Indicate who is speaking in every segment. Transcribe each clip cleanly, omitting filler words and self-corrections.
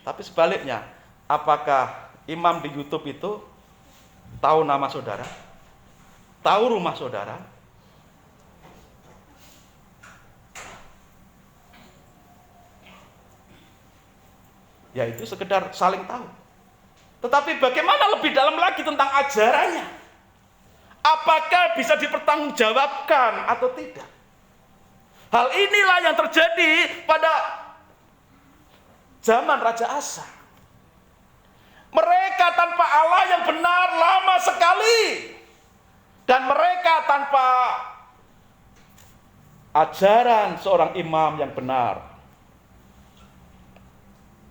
Speaker 1: Tapi sebaliknya, apakah imam di YouTube itu tahu nama saudara? Tahu rumah saudara? Ya itu sekedar saling tahu. Tetapi bagaimana lebih dalam lagi tentang ajarannya? Apakah bisa dipertanggungjawabkan atau tidak? Hal inilah yang terjadi pada zaman Raja Asa. Mereka tanpa Allah yang benar lama sekali. Dan mereka tanpa ajaran seorang imam yang benar.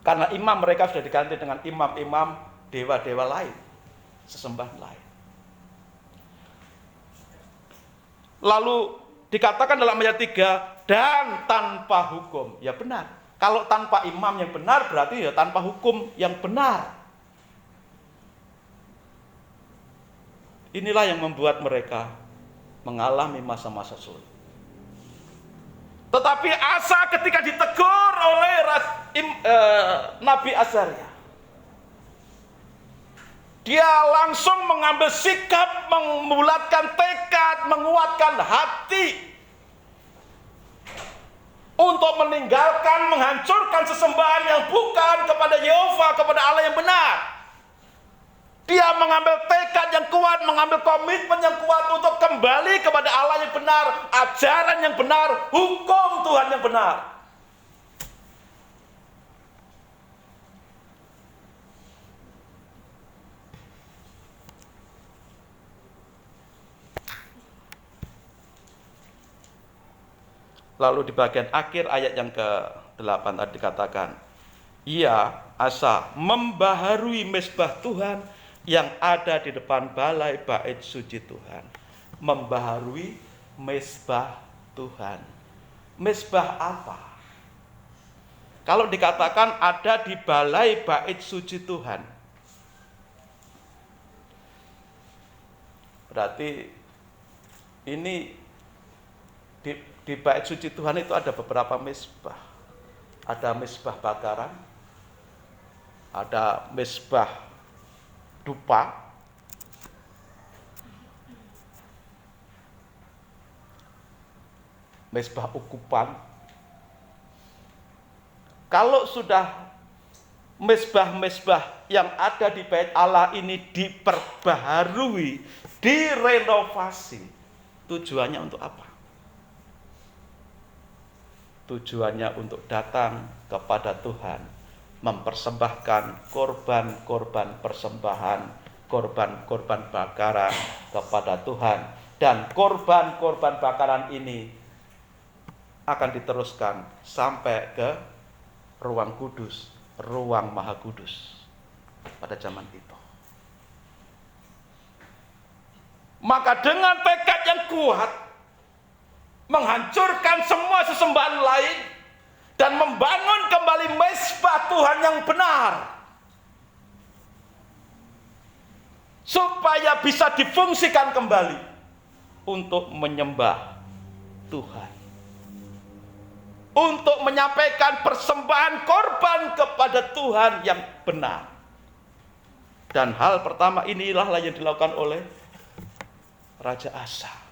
Speaker 1: Karena imam mereka sudah diganti dengan imam-imam dewa-dewa lain, sesembahan lain. Lalu dikatakan dalam ayat 3, dan tanpa hukum. Ya benar. Kalau tanpa imam yang benar berarti ya tanpa hukum yang benar. Inilah yang membuat mereka mengalami masa-masa sulit. Tetapi Asa ketika ditegur oleh Nabi Azaria, dia langsung mengambil sikap, membulatkan tekad, menguatkan hati untuk meninggalkan, menghancurkan sesembahan yang bukan kepada Yehova, kepada Allah yang benar. Dia mengambil tekad yang kuat, mengambil komitmen yang kuat untuk kembali kepada Allah yang benar, ajaran yang benar, hukum Tuhan yang benar. Lalu di bagian akhir ayat yang ke-8 tadi dikatakan, ia, Asa, membaharui mezbah Tuhan yang ada di depan balai bait suci Tuhan. Membaharui mezbah Tuhan. Mezbah apa? Kalau dikatakan ada di balai bait suci Tuhan, berarti ini di bait suci Tuhan itu ada beberapa mezbah. Ada mezbah bakaran, ada mezbah dupa, mezbah ukupan. Kalau sudah mezbah-mezbah yang ada di bait Allah ini diperbaharui, direnovasi, tujuannya untuk apa? Tujuannya untuk datang kepada Tuhan, mempersembahkan korban-korban persembahan, korban-korban bakaran kepada Tuhan. Dan korban-korban bakaran ini akan diteruskan sampai ke ruang kudus, ruang maha kudus pada zaman itu. Maka dengan tekad yang kuat, menghancurkan semua sesembahan lain, dan membangun kembali mezbah Tuhan yang benar, supaya bisa difungsikan kembali untuk menyembah Tuhan, untuk menyampaikan persembahan korban kepada Tuhan yang benar. Dan hal pertama inilah yang dilakukan oleh Raja Asa.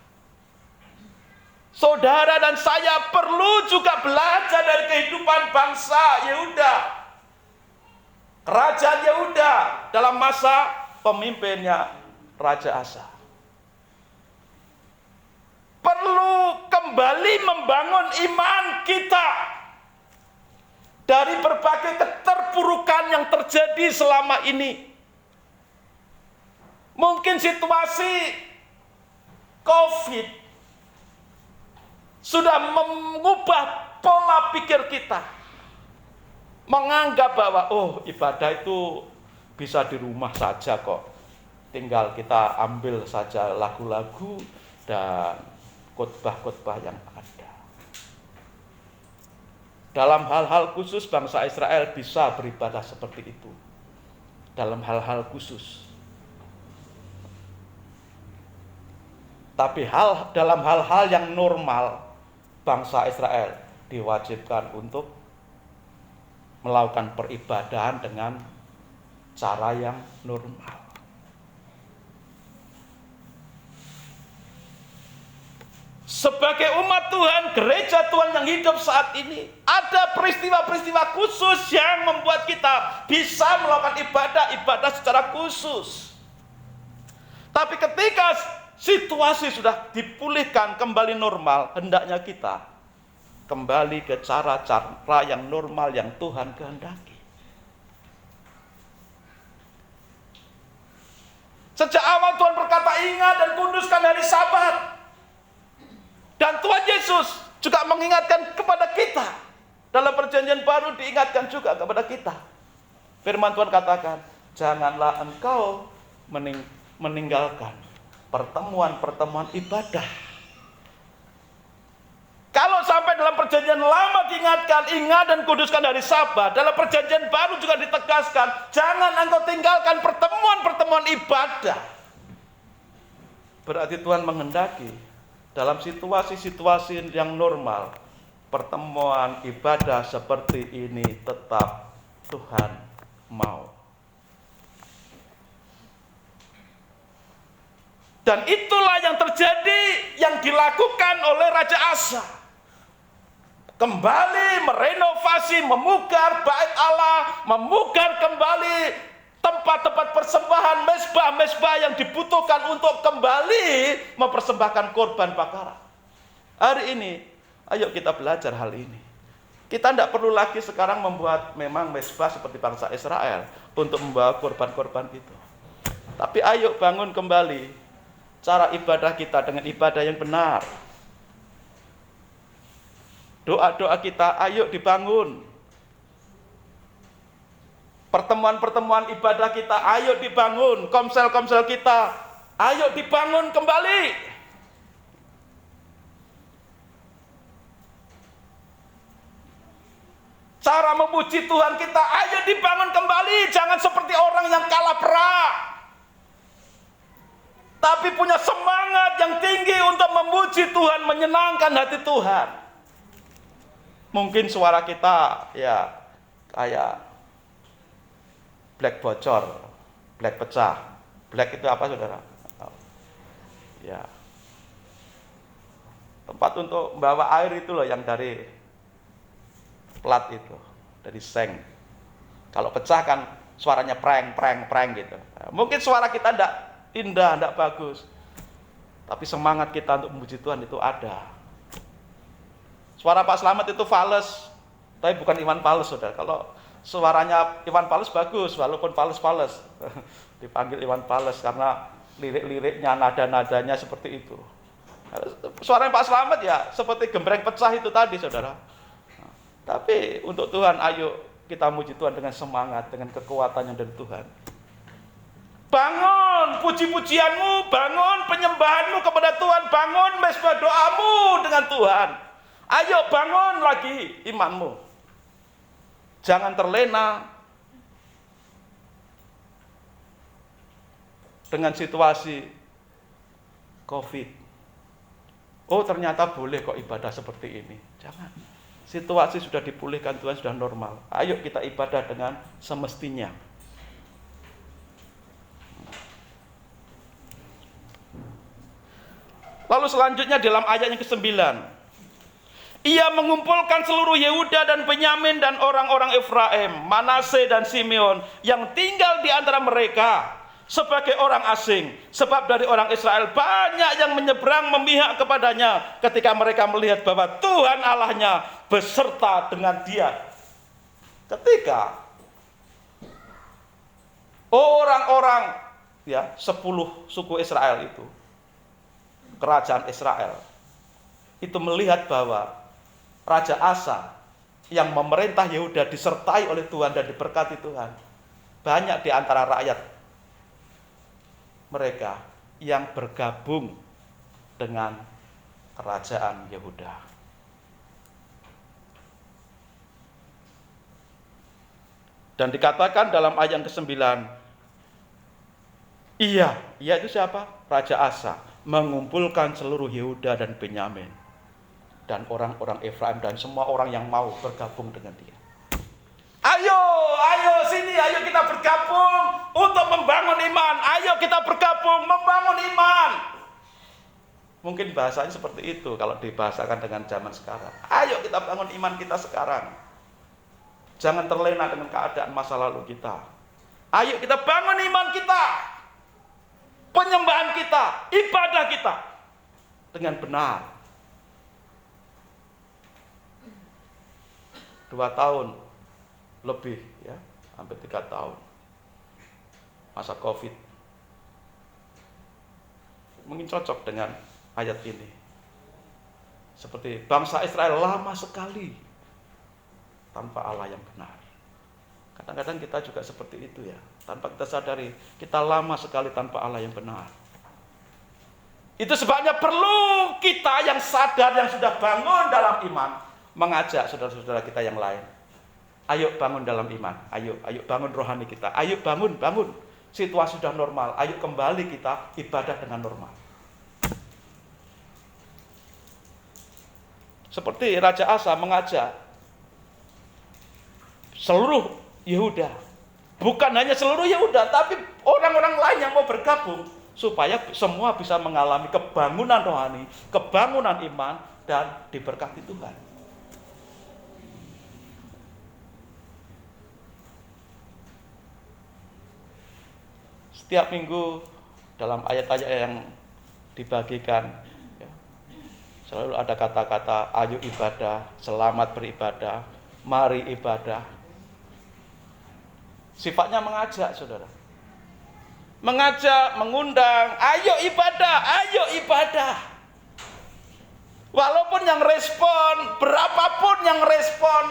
Speaker 1: Saudara dan saya perlu juga belajar dari kehidupan bangsa Yehuda, kerajaan Yehuda dalam masa pemimpinnya Raja Asa. Perlu kembali membangun iman kita dari berbagai keterpurukan yang terjadi selama ini. Mungkin situasi COVID sudah mengubah pola pikir kita. Menganggap bahwa ibadah itu bisa di rumah saja kok. Tinggal kita ambil saja lagu-lagu dan khotbah-khotbah yang ada. Dalam hal-hal khusus bangsa Israel bisa beribadah seperti itu. Dalam hal-hal khusus. Tapi dalam hal-hal yang normal, bangsa Israel diwajibkan untuk melakukan peribadahan dengan cara yang normal. Sebagai umat Tuhan, gereja Tuhan yang hidup saat ini, ada peristiwa-peristiwa khusus yang membuat kita bisa melakukan ibadah secara khusus. Tapi ketika situasi sudah dipulihkan kembali normal, hendaknya kita kembali ke cara-cara yang normal yang Tuhan kehendaki. Sejak awal Tuhan berkata, ingat dan kuduskan hari Sabat. Dan Tuhan Yesus juga mengingatkan kepada kita. Dalam perjanjian baru diingatkan juga kepada kita. Firman Tuhan katakan, janganlah engkau meninggalkan pertemuan-pertemuan ibadah. Kalau sampai dalam perjanjian lama diingatkan, ingat dan kuduskan hari Sabat. Dalam perjanjian baru juga ditegaskan, jangan engkau tinggalkan pertemuan-pertemuan ibadah. Berarti Tuhan menghendaki dalam situasi-situasi yang normal, pertemuan ibadah seperti ini tetap Tuhan mau. Dan itulah yang terjadi, yang dilakukan oleh Raja Asa. Kembali merenovasi, memugar bait Allah, memugar kembali tempat-tempat persembahan, mezbah-mezbah yang dibutuhkan untuk kembali mempersembahkan korban bakaran. Hari ini, ayo kita belajar hal ini. Kita tidak perlu lagi sekarang membuat memang mezbah seperti bangsa Israel untuk membawa korban-korban itu. Tapi ayo bangun kembali cara ibadah kita dengan ibadah yang benar. Doa-doa kita ayo dibangun. Pertemuan-pertemuan ibadah kita ayo dibangun. Komsel-komsel kita ayo dibangun kembali. Cara memuji Tuhan kita ayo dibangun kembali. Jangan seperti orang yang kalah perang, tapi punya semangat yang tinggi untuk memuji Tuhan, menyenangkan hati Tuhan. Mungkin suara kita ya kayak black bocor, black pecah. Black itu apa, saudara? Ya, tempat untuk membawa air itu loh, yang dari plat itu, dari seng. Kalau pecah kan suaranya preng gitu. Mungkin suara kita tidak indah, tidak bagus, tapi semangat kita untuk memuji Tuhan itu ada. Suara Pak Slamet itu fales, tapi bukan Iwan Fals, saudara. Kalau suaranya Iwan Fals bagus, walaupun fales. Dipanggil Iwan Fals karena lirik-liriknya, nada-nadanya seperti itu. Suaranya Pak Slamet ya seperti gembreng pecah itu tadi, saudara. Tapi untuk Tuhan, ayo kita muji Tuhan dengan semangat, dengan kekuatannya dari Tuhan. Bangun puji-pujianmu, bangun penyembahanmu kepada Tuhan, bangun mezbah doamu dengan Tuhan. Ayo bangun lagi imanmu. Jangan terlena dengan situasi COVID. Oh, ternyata boleh kok ibadah seperti ini. Jangan. Situasi sudah dipulihkan Tuhan, sudah normal. Ayo kita ibadah dengan semestinya. Lalu selanjutnya dalam ayat yang ke-9. Ia mengumpulkan seluruh Yehuda dan Benyamin dan orang-orang Efraim, Manase dan Simeon yang tinggal di antara mereka sebagai orang asing. Sebab dari orang Israel banyak yang menyeberang memihak kepadanya ketika mereka melihat bahwa Tuhan Allahnya beserta dengan dia. Ketika orang-orang 10 suku Israel itu, kerajaan Israel itu melihat bahwa Raja Asa yang memerintah Yehuda disertai oleh Tuhan dan diberkati Tuhan, banyak di antara rakyat mereka yang bergabung dengan kerajaan Yehuda. Dan dikatakan dalam ayat yang ke-9, ia itu siapa? Raja Asa mengumpulkan seluruh Yehuda dan Benyamin dan orang-orang Efraim dan semua orang yang mau bergabung dengan dia. Ayo sini, ayo kita bergabung untuk membangun iman. Ayo kita bergabung membangun iman. Mungkin bahasanya seperti itu kalau dibahasakan dengan zaman sekarang. Ayo kita bangun iman kita sekarang. Jangan terlena dengan keadaan masa lalu kita. Ayo kita bangun iman kita, penyembahan kita, ibadah kita dengan benar. 2 tahun lebih, ya, hampir 3 tahun masa COVID. Mungkin cocok dengan ayat ini. Seperti bangsa Israel lama sekali tanpa Allah yang benar. Kadang-kadang kita juga seperti itu, ya. Tanpa kita sadari, kita lama sekali tanpa Allah yang benar. Itu sebabnya perlu kita yang sadar, yang sudah bangun dalam iman, mengajak saudara-saudara kita yang lain. Ayo bangun dalam iman, ayo bangun rohani kita, ayo bangun. Situasi sudah normal, ayo kembali kita ibadah dengan normal. Seperti Raja Asa mengajak seluruh Yehuda, bukan hanya seluruh Yehuda, tapi orang-orang lain yang mau bergabung, supaya semua bisa mengalami kebangunan rohani, kebangunan iman, dan diberkati Tuhan. Setiap minggu dalam ayat-ayat yang dibagikan, ya, selalu ada kata-kata ayo ibadah, selamat beribadah, mari ibadah. Sifatnya mengajak, saudara. Mengajak, mengundang, ayo ibadah. Walaupun yang respon, berapapun yang respon,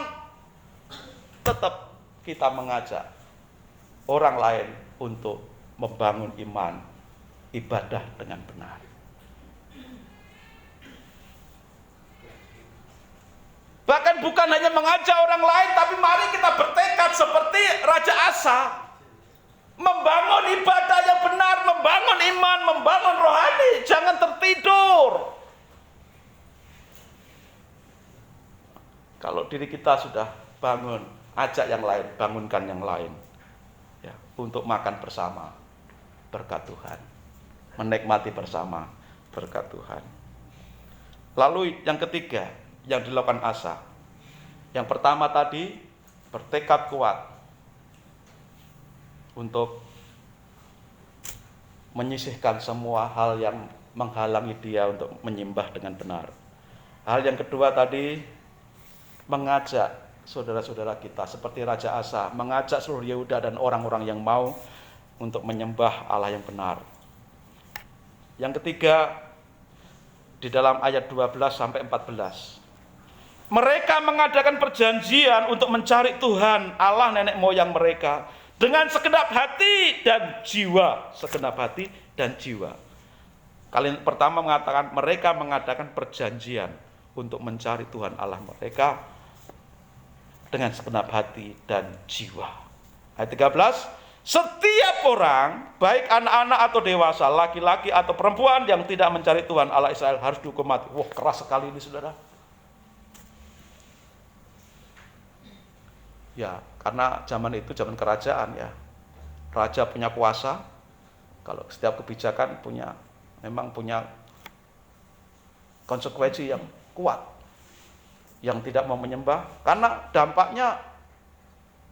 Speaker 1: tetap kita mengajak orang lain untuk membangun iman, ibadah dengan benar. Bahkan bukan hanya mengajak orang lain, tapi mari kita bertekad seperti Raja Asa, membangun ibadah yang benar, membangun iman, membangun rohani, jangan tertidur. Kalau diri kita sudah bangun, ajak yang lain, bangunkan yang lain, ya, untuk makan bersama berkat Tuhan, menikmati bersama berkat Tuhan. Lalu yang ketiga yang dilakukan Asa, yang pertama tadi bertekad kuat untuk menyisihkan semua hal yang menghalangi dia untuk menyembah dengan benar. Hal yang kedua tadi, mengajak saudara-saudara kita seperti Raja Asa, mengajak seluruh Yehuda dan orang-orang yang mau untuk menyembah Allah yang benar. Yang ketiga, di dalam ayat 12 sampai 14. Mereka mengadakan perjanjian untuk mencari Tuhan Allah nenek moyang mereka dengan segenap hati dan jiwa, segenap hati dan jiwa. Kalimat pertama mengatakan mereka mengadakan perjanjian untuk mencari Tuhan Allah mereka dengan segenap hati dan jiwa. Ayat 13, setiap orang, baik anak-anak atau dewasa, laki-laki atau perempuan yang tidak mencari Tuhan Allah Israel harus dihukum mati. Wah, keras sekali ini, saudara. Ya, karena zaman itu zaman kerajaan, ya. Raja punya kuasa. Kalau setiap kebijakan memang punya konsekuensi yang kuat. Yang tidak mau menyembah, karena dampaknya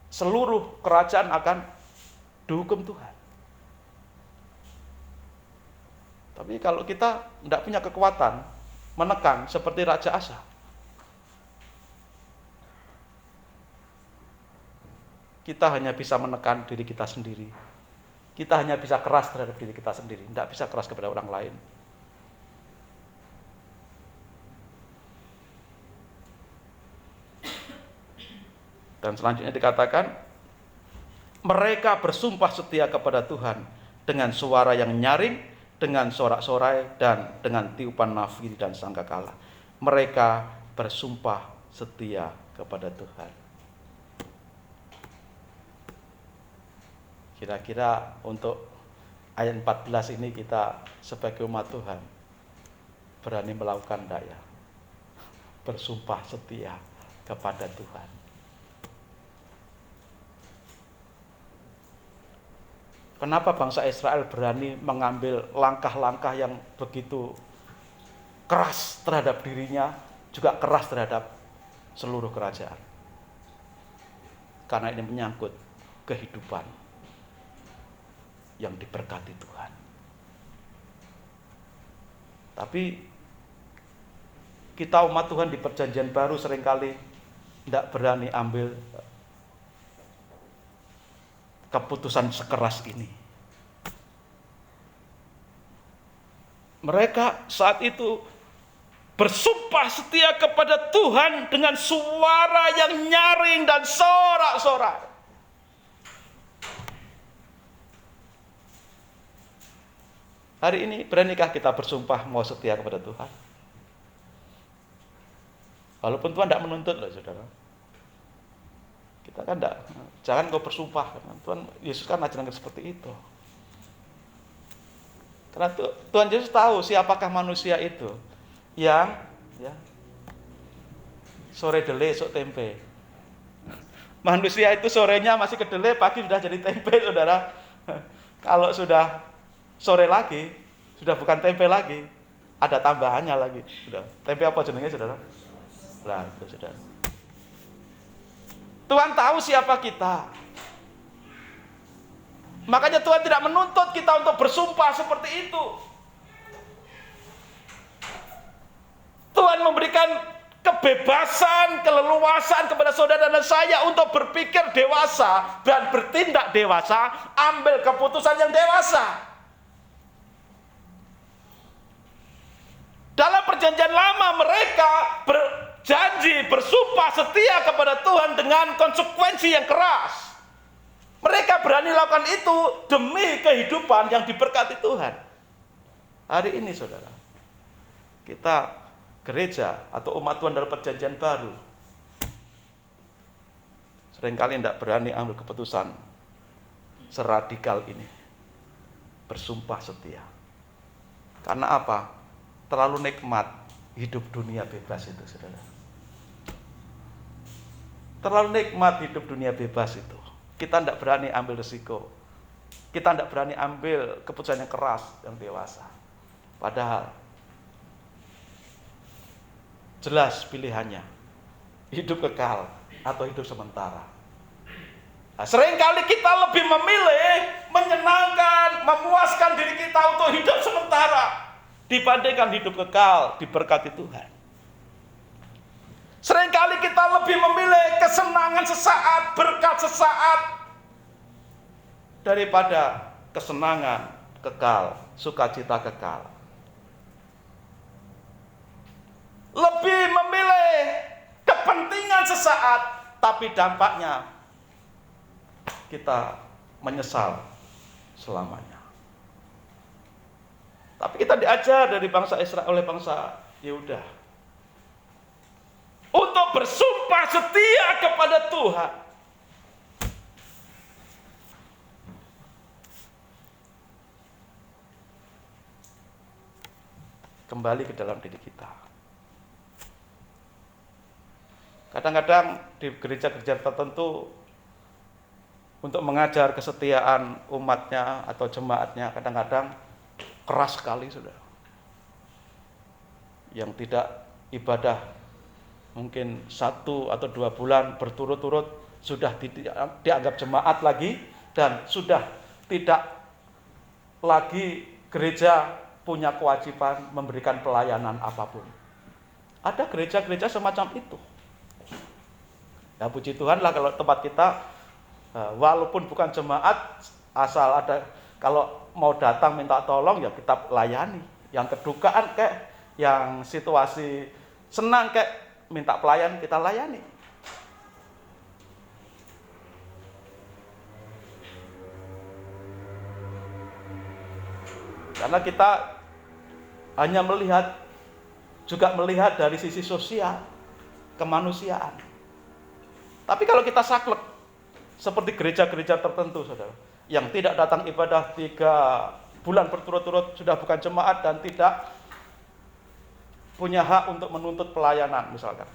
Speaker 1: seluruh kerajaan akan dihukum Tuhan. Tapi kalau kita tidak punya kekuatan menekan seperti Raja Asa, kita hanya bisa menekan diri kita sendiri. Kita hanya bisa keras terhadap diri kita sendiri, tidak bisa keras kepada orang lain. Dan selanjutnya dikatakan, mereka bersumpah setia kepada Tuhan dengan suara yang nyaring, dengan sorak-sorai, dan dengan tiupan nafir dan sangkakala. Mereka bersumpah setia kepada Tuhan. Kira-kira untuk ayat 14 ini kita sebagai umat Tuhan berani melakukan enggak ya? Bersumpah setia kepada Tuhan. Kenapa bangsa Israel berani mengambil langkah-langkah yang begitu keras terhadap dirinya, juga keras terhadap seluruh kerajaan? Karena ini menyangkut kehidupan yang diberkati Tuhan. Tapi kita umat Tuhan di perjanjian baru seringkali tidak berani ambil keputusan sekeras ini. Mereka saat itu bersumpah setia kepada Tuhan dengan suara yang nyaring dan sorak-sorai. Hari ini beranikah kita bersumpah mau setia kepada Tuhan? Walaupun Tuhan tidak menuntut loh saudara. Kita kan tidak, jangan kau bersumpah. Tuhan Yesus kan ajarkan seperti itu. Karena Tuhan Yesus tahu siapakah manusia itu yang sore dele esok tempe. Manusia itu sorenya masih kedelai, pagi sudah jadi tempe, saudara. Kalau sudah sore lagi, sudah bukan tempe lagi, ada tambahannya lagi. Sudah. Tempe apa jenengnya, saudara? Lah, itu saudara. Tuhan tahu siapa kita. Makanya Tuhan tidak menuntut kita untuk bersumpah seperti itu. Tuhan memberikan kebebasan, keleluasan kepada saudara dan saya untuk berpikir dewasa dan bertindak dewasa, ambil keputusan yang dewasa. Dalam perjanjian lama mereka berjanji, bersumpah setia kepada Tuhan dengan konsekuensi yang keras. Mereka berani lakukan itu demi kehidupan yang diberkati Tuhan. Hari ini saudara, kita gereja atau umat Tuhan dalam perjanjian baru seringkali tidak berani ambil keputusan seradikal ini, bersumpah setia. Karena apa? Terlalu nikmat hidup dunia bebas itu, saudara. Terlalu nikmat hidup dunia bebas itu. Kita tidak berani ambil risiko. Kita tidak berani ambil keputusan yang keras, yang dewasa. Padahal jelas pilihannya, hidup kekal atau hidup sementara. Nah, seringkali kita lebih memilih menyenangkan, memuaskan diri kita untuk hidup sementara dibandingkan hidup kekal diberkati Tuhan. Seringkali kita lebih memilih kesenangan sesaat, berkat sesaat daripada kesenangan kekal, sukacita kekal. Lebih memilih kepentingan sesaat, tapi dampaknya kita menyesal selamanya. Tapi kita diajar dari bangsa Israel oleh bangsa Yehuda untuk bersumpah setia kepada Tuhan. Kembali ke dalam diri kita. Kadang-kadang di gereja-gereja tertentu untuk mengajar kesetiaan umatnya atau jemaatnya kadang-kadang keras sekali, saudara. Yang tidak ibadah mungkin 1 atau 2 bulan berturut-turut sudah dianggap jemaat lagi dan sudah tidak lagi gereja punya kewajiban memberikan pelayanan apapun. Ada gereja-gereja semacam itu. Ya puji Tuhan lah kalau tempat kita walaupun bukan jemaat, asal ada kalau mau datang minta tolong ya kita layani. Yang kedukaan kayak yang situasi senang kayak minta pelayan kita layani. Karena kita hanya melihat dari sisi sosial, kemanusiaan. Tapi kalau kita saklek seperti gereja-gereja tertentu, saudara, yang tidak datang ibadah 3 bulan berturut-turut sudah bukan jemaat dan tidak punya hak untuk menuntut pelayanan misalkan.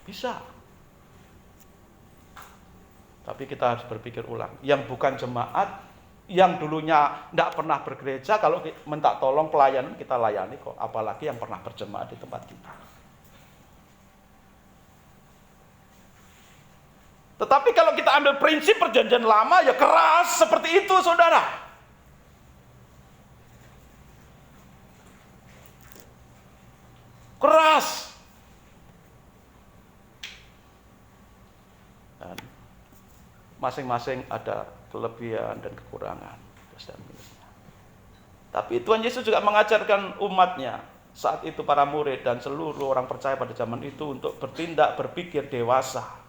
Speaker 1: Bisa. Tapi kita harus berpikir ulang. Yang bukan jemaat yang dulunya tidak pernah bergereja, kalau minta tolong pelayanan kita layani kok, apalagi yang pernah berjemaat di tempat kita. Tetapi kalau kita ambil prinsip perjanjian lama, ya keras seperti itu, saudara. Keras. Dan masing-masing ada kelebihan dan kekurangan. Tapi Tuhan Yesus juga mengajarkan umatnya, saat itu para murid dan seluruh orang percaya pada zaman itu, untuk bertindak, berpikir dewasa.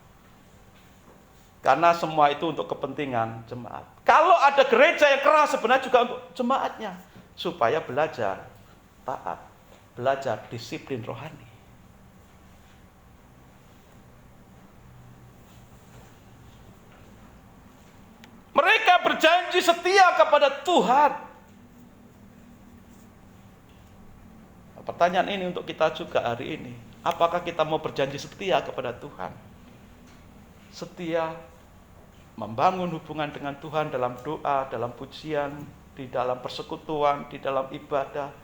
Speaker 1: Karena semua itu untuk kepentingan jemaat. Kalau ada gereja yang keras, sebenarnya juga untuk jemaatnya, supaya belajar taat, belajar disiplin rohani. Mereka berjanji setia kepada Tuhan. Pertanyaan ini untuk kita juga hari ini. Apakah kita mau berjanji setia kepada Tuhan? Setia membangun hubungan dengan Tuhan dalam doa, dalam pujian, di dalam persekutuan, di dalam ibadah,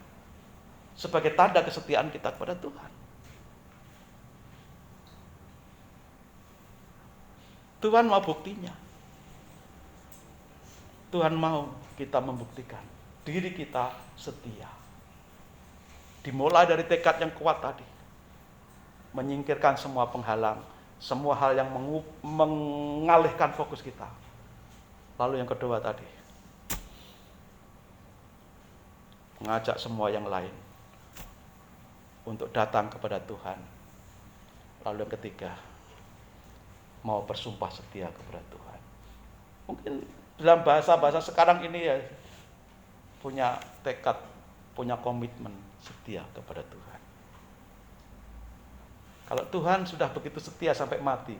Speaker 1: sebagai tanda kesetiaan kita kepada Tuhan. Tuhan mau buktinya. Tuhan mau kita membuktikan diri kita setia. Dimulai dari tekad yang kuat tadi, menyingkirkan semua penghalang, semua hal yang mengalihkan fokus kita. Lalu yang kedua tadi, mengajak semua yang lain untuk datang kepada Tuhan. Lalu yang ketiga, mau bersumpah setia kepada Tuhan. Mungkin dalam bahasa-bahasa sekarang ini ya, punya tekad, punya komitmen setia kepada Tuhan. Kalau Tuhan sudah begitu setia sampai mati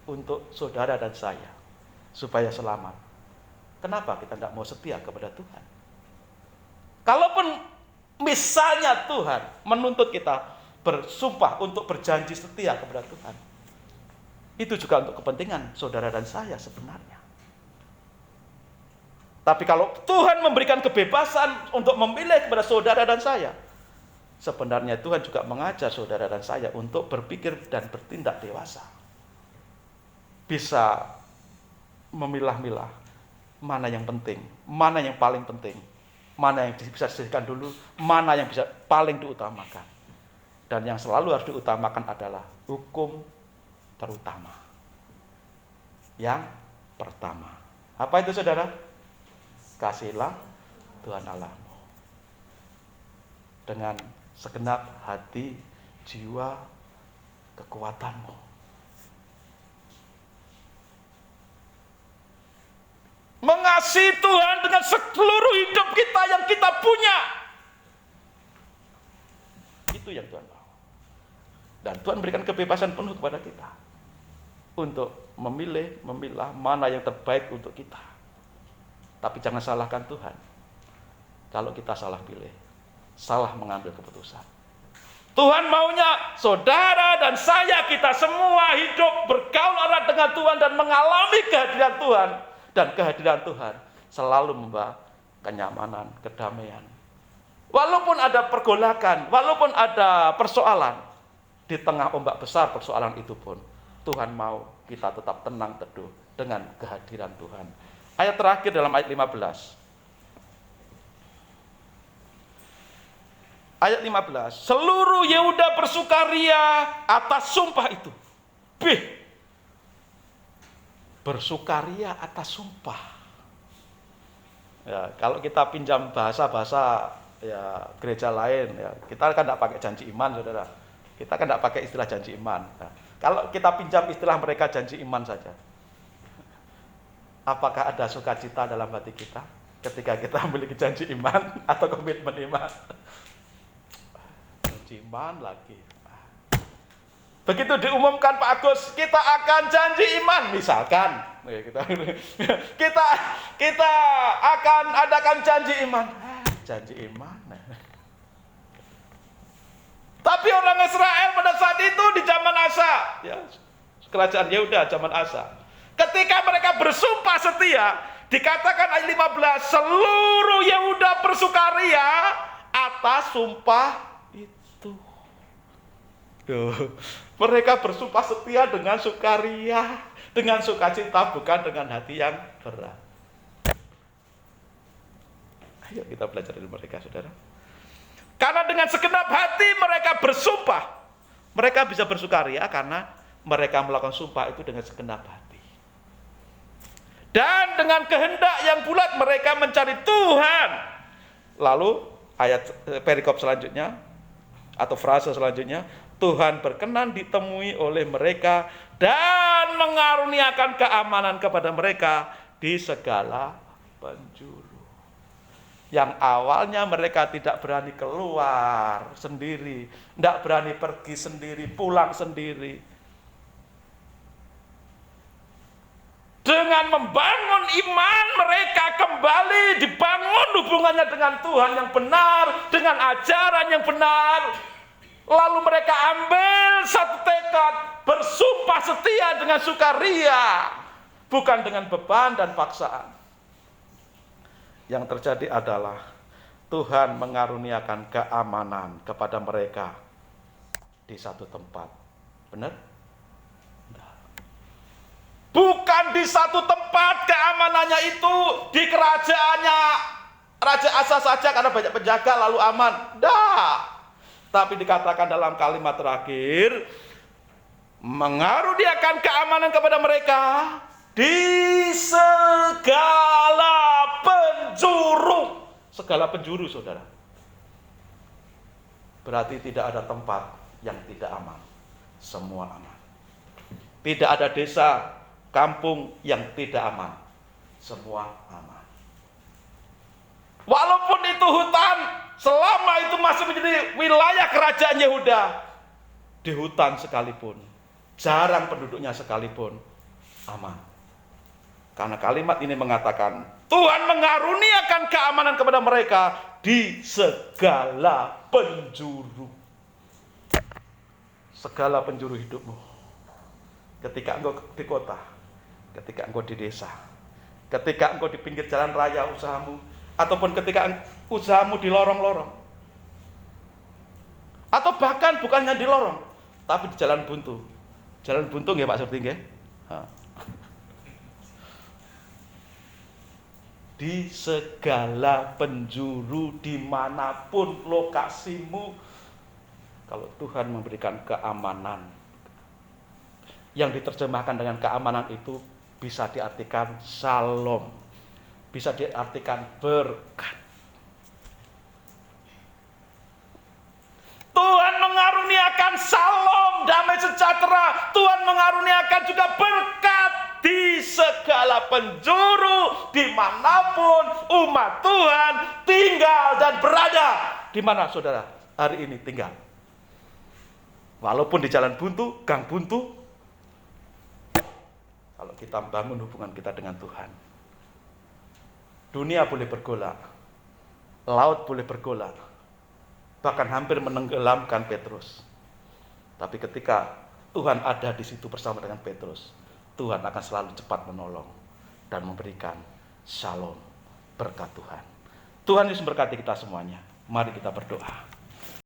Speaker 1: untuk saudara dan saya, supaya selamat, kenapa kita tidak mau setia kepada Tuhan? Kalaupun misalnya Tuhan menuntut kita bersumpah untuk berjanji setia kepada Tuhan, itu juga untuk kepentingan saudara dan saya sebenarnya. Tapi kalau Tuhan memberikan kebebasan untuk memilih kepada saudara dan saya, sebenarnya Tuhan juga mengajar saudara dan saya untuk berpikir dan bertindak dewasa. Bisa memilah-milah mana yang penting, mana yang paling penting, mana yang bisa disediakan dulu, mana yang bisa paling diutamakan. Dan yang selalu harus diutamakan adalah hukum terutama. Yang pertama. Apa itu, saudara? Kasihilah Tuhan Allahmu dengan segenap hati, jiwa, kekuatanmu. Mengasihi Tuhan dengan seluruh hidup kita yang kita punya. Itu yang Tuhan mau. Dan Tuhan berikan kebebasan penuh kepada kita untuk memilah mana yang terbaik untuk kita. Tapi jangan salahkan Tuhan kalau kita salah pilih, salah mengambil keputusan. Tuhan maunya saudara dan saya, kita semua hidup bergaul erat dengan Tuhan dan mengalami kehadiran Tuhan. Dan kehadiran Tuhan selalu membawa kenyamanan, kedamaian. Walaupun ada pergolakan, walaupun ada persoalan, di tengah ombak besar persoalan itu pun, Tuhan mau kita tetap tenang teduh dengan kehadiran Tuhan. Ayat terakhir dalam ayat 15. Ayat 15. Seluruh Yehuda bersukaria atas sumpah itu. Bersukaria atas sumpah. Ya, kalau kita pinjam bahasa-bahasa ya gereja lain, ya, kita kan tidak pakai janji iman, saudara. Kita kan tidak pakai istilah janji iman. Nah, kalau kita pinjam istilah mereka janji iman saja. Apakah ada sukacita dalam hati kita ketika kita memiliki janji iman atau komitmen iman? Janji iman lagi. Begitu diumumkan Pak Agus, kita akan janji iman, misalkan, kita akan adakan janji iman. Janji iman. Tapi orang Israel pada saat itu di zaman Asa, ya, kerajaan Yehuda zaman Asa, ketika mereka bersumpah setia, Dikatakan ayat 15, seluruh Yehuda bersukaria atas sumpah itu. Mereka bersumpah setia dengan sukaria, dengan sukacita, bukan dengan hati yang berat. Ayo kita belajar dari mereka, saudara. Karena dengan segenap hati mereka bersumpah. Mereka bisa bersukaria karena mereka melakukan sumpah itu dengan segenap hati. Dan dengan kehendak yang bulat mereka mencari Tuhan. Lalu ayat perikop selanjutnya atau frase selanjutnya, Tuhan berkenan ditemui oleh mereka dan mengaruniakan keamanan kepada mereka di segala penjuru. Yang awalnya mereka tidak berani keluar sendiri, tidak berani pergi sendiri, pulang sendiri. Dengan membangun iman mereka kembali dibangun hubungannya dengan Tuhan yang benar, dengan ajaran yang benar. Lalu mereka ambil satu tekad, bersumpah setia dengan sukaria, bukan dengan beban dan paksaan. Yang terjadi adalah Tuhan mengaruniakan keamanan kepada mereka di satu tempat. Benar? Bukan di satu tempat keamanannya itu di kerajaannya Raja Asa saja karena banyak penjaga lalu aman. Tidak. Tapi dikatakan dalam kalimat terakhir, mengaruniakan keamanan kepada mereka di segala penjuru. Segala penjuru, saudara. Berarti tidak ada tempat yang tidak aman. Semua aman. Tidak ada desa, kampung yang tidak aman. Semua aman. Walaupun itu hutan, selama itu masih menjadi wilayah kerajaan Yehuda, di hutan sekalipun, jarang penduduknya sekalipun, aman. Karena kalimat ini mengatakan, Tuhan mengaruniakan keamanan kepada mereka di segala penjuru. Segala penjuru hidupmu. Ketika engkau di kota, ketika engkau di desa, ketika engkau di pinggir jalan raya usahamu, ataupun ketika usahamu di lorong-lorong. Atau bahkan bukannya di lorong, tapi di jalan buntu. Jalan buntu nggih Pak Surti nggih? Di segala penjuru dimanapun lokasimu, kalau Tuhan memberikan keamanan, yang diterjemahkan dengan keamanan itu bisa diartikan shalom, bisa diartikan berkat. Tuhan mengaruniakan shalom, damai sejahtera. Tuhan mengaruniakan juga berkat di segala penjuru, dimanapun umat Tuhan tinggal dan berada. Di mana saudara hari ini tinggal? Walaupun di jalan buntu, gang buntu, kalau kita membangun hubungan kita dengan Tuhan, dunia boleh bergolak, laut boleh bergolak, bahkan hampir menenggelamkan Petrus. Tapi ketika Tuhan ada di situ bersama dengan Petrus, Tuhan akan selalu cepat menolong dan memberikan shalom, berkat Tuhan. Tuhan Yesus memberkati kita semuanya. Mari kita berdoa.